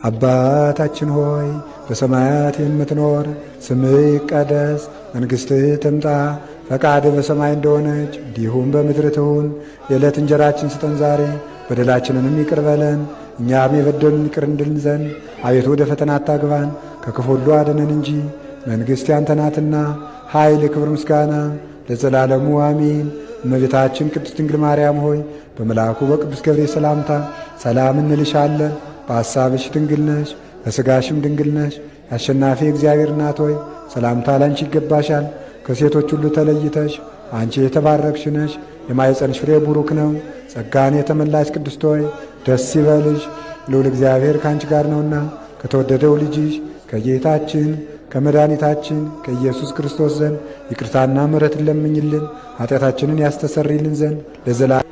አባታችን ሆይ በሰማያት የምትኖር፣ ስምህ ይቀደስ፣ መንግሥትህ ትምጣ፣ ፈቃድህ በሰማይ እንደሆነች እንዲሁም በምድር ትሁን። የዕለት እንጀራችን ስጠን ዛሬ፣ በደላችንንም ይቅር በለን እኛም የበደሉን ይቅር እንድን ዘንድ፣ አቤቱ ወደ ፈተና አታግባን ከክፉ ሁሉ አድነን እንጂ መንግሥት ያንተ ናትና፣ ኃይል፣ ክብር፣ ምስጋና ለዘላለሙ አሜን። እመቤታችን ቅድስት ድንግል ማርያም ሆይ በመልአኩ በቅዱስ ገብርኤል ሰላምታ ሰላም እንልሻለን። በሐሳብሽ ድንግል ነሽ፣ በሥጋሽም ድንግል ነሽ። የአሸናፊ እግዚአብሔር እናት ሆይ ሰላምታ ላንቺ ይገባሻል። ከሴቶች ሁሉ ተለይተሽ አንቺ የተባረክሽ ነሽ፣ የማኅፀንሽ ፍሬ ቡሩክ ነው። ጸጋን የተመላሽ ቅድስት ሆይ ደስ ይበልሽ፣ ልዑል እግዚአብሔር ከአንቺ ጋር ነውና ከተወደደው ልጅሽ ከጌታችን ከመድኃኒታችን ከኢየሱስ ክርስቶስ ዘንድ ይቅርታና ምሕረትን ለምኝልን ኃጢአታችንን ያስተሰርይልን ዘንድ ለዘላለም